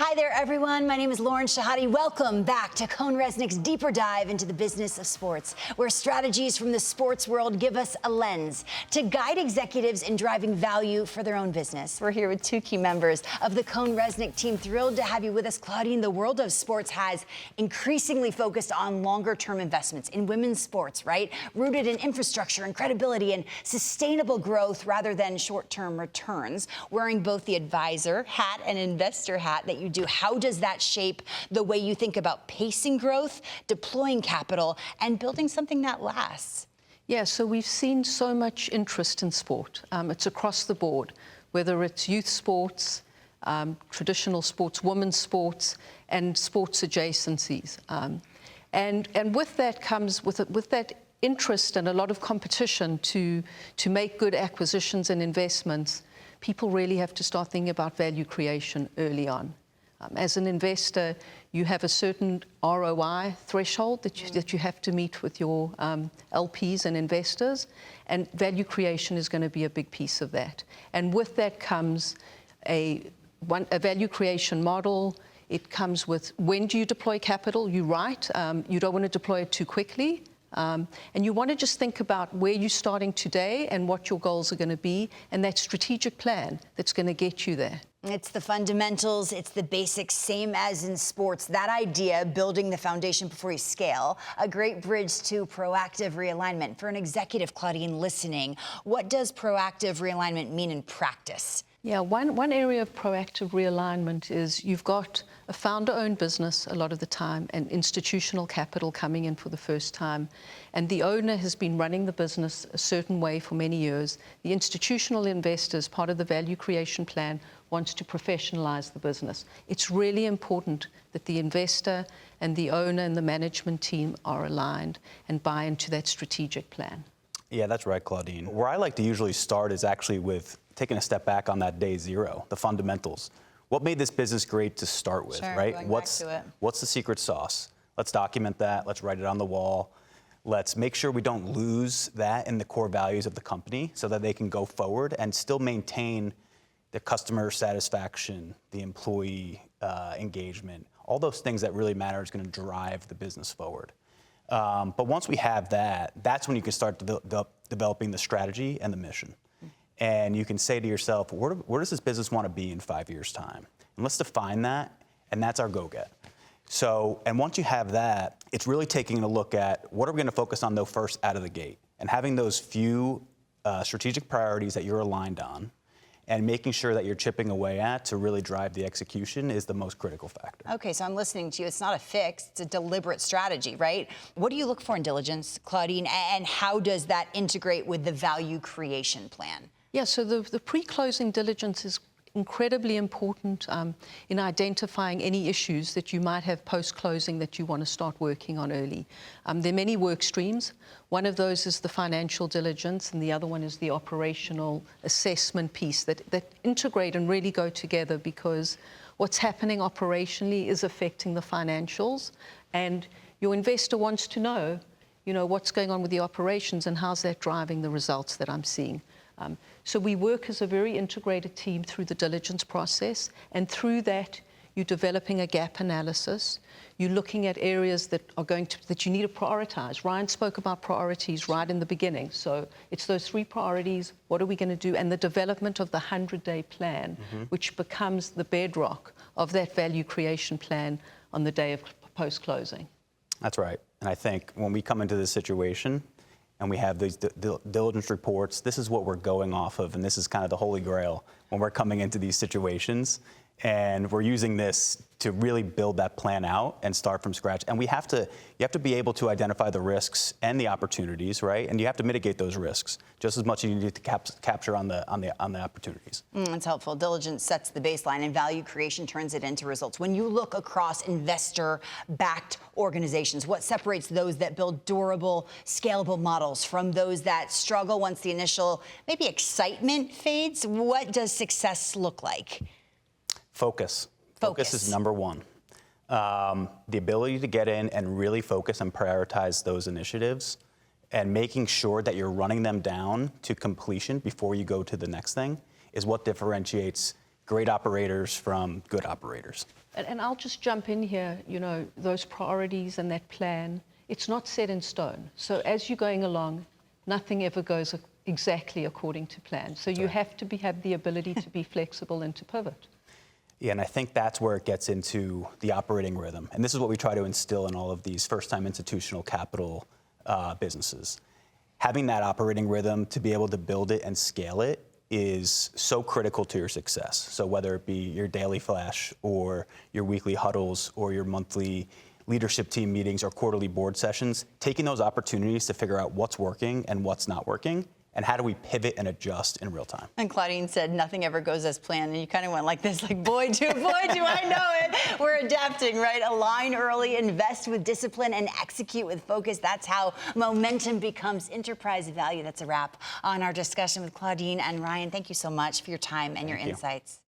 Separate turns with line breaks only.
Hi there, everyone. My name is Lauren Shehadi. Welcome back to CohnReznick's deeper dive into the business of sports, where strategies from the sports world give us a lens to guide executives in driving value for their own business. We're here with two key members of the CohnReznick team. Thrilled to have you with us, Claudine. The world of sports has increasingly focused on longer-term investments in women's sports, right? Rooted in infrastructure and credibility and sustainable growth rather than short-term returns. Wearing both the advisor hat and investor hat that you do, how does that shape the way you think about pacing growth, deploying capital, and building something that lasts?
Yeah, so we've seen so much interest in sport. It's across the board, whether it's youth sports, traditional sports, women's sports, and sports adjacencies. And with that comes, with that interest and a lot of competition to make good acquisitions and investments, people really have to start thinking about value creation early on. As an investor, you have a certain ROI threshold that you have to meet with your LPs and investors, and value creation is going to be a big piece of that. And with that comes a value creation model. It comes with, when do you deploy capital? You're right, you don't want to deploy it too quickly. And you want to just think about where you're starting today and what your goals are going to be, and that strategic plan that's going to get you there.
It's the fundamentals, it's the basics, same as in sports. That idea, building the foundation before you scale, a great bridge to proactive realignment. For an executive, Claudine, listening, what does proactive realignment mean in practice?
Yeah, one area of proactive realignment is you've got a founder-owned business a lot of the time and institutional capital coming in for the first time. And the owner has been running the business a certain way for many years. The institutional investors, part of the value creation plan, wants to professionalize the business. It's really important that the investor and the owner and the management team are aligned and buy into that strategic plan.
Yeah, that's right, Claudine. Where I like to usually start is actually with taking a step back on that day zero, the fundamentals. What made this business great to start with,
sure,
right?
Going
What's the secret sauce? Let's document that. Let's write it on the wall. Let's make sure we don't lose that in the core values of the company so that they can go forward and still maintain the customer satisfaction, the employee engagement, all those things that really matter is going to drive the business forward. But once we have that, that's when you can start developing the strategy and the mission. And you can say to yourself, where does this business want to be in 5 years' time? And let's define that, and that's our go-get. So, and once you have that, it's really taking a look at what are we going to focus on though first out of the gate, and having those few strategic priorities that you're aligned on, and making sure that you're chipping away at to really drive the execution is the most critical factor.
Okay, so I'm listening to you. It's not a fix, it's a deliberate strategy, right? What do you look for in diligence, Claudine, and how does that integrate with the value creation plan?
Yeah, so the pre-closing diligence is incredibly important in identifying any issues that you might have post-closing that you want to start working on early. There are many work streams. One of those is the financial diligence, and the other one is the operational assessment piece that integrate and really go together, because what's happening operationally is affecting the financials, and your investor wants to know, what's going on with the operations and how's that driving the results that I'm seeing. So we work as a very integrated team through the diligence process, and through that, you're developing a gap analysis. You're looking at areas that you need to prioritize. Ryan spoke about priorities right in the beginning. So it's those 3 priorities. What are we going to do? And the development of the 100-day plan, which becomes the bedrock of that value creation plan on the day of post-closing.
That's right. And I think when we come into this situation, and we have these diligence reports, this is what we're going off of, and this is kind of the holy grail when we're coming into these situations. And we're using this to really build that plan out and start from scratch. And you have to be able to identify the risks and the opportunities, right? And you have to mitigate those risks just as much as you need to capture on the opportunities.
That's helpful. Diligence sets the baseline, and value creation turns it into results. When you look across investor-backed organizations, what separates those that build durable, scalable models from those that struggle once the initial maybe excitement fades? What does success look like?
Focus. Focus is number one. The ability to get in and really focus and prioritize those initiatives and making sure that you're running them down to completion before you go to the next thing is what differentiates great operators from good operators.
And I'll just jump in here, you know, those priorities and that plan, it's not set in stone. So as you're going along, nothing ever goes exactly according to plan. So you have to have the ability to be flexible and to pivot.
Yeah, and I think that's where it gets into the operating rhythm. And this is what we try to instill in all of these first-time institutional capital businesses. Having that operating rhythm to be able to build it and scale it is so critical to your success. So whether it be your daily flash or your weekly huddles or your monthly leadership team meetings or quarterly board sessions, taking those opportunities to figure out what's working and what's not working, and how do we pivot and adjust in real time.
And Claudine said nothing ever goes as planned, and you kind of went like this, like, boy, do I know it. We're adapting, right? Align early, invest with discipline, and execute with focus. That's how momentum becomes enterprise value. That's a wrap on our discussion with Claudine and Ryan. Thank you so much for your time and your insights.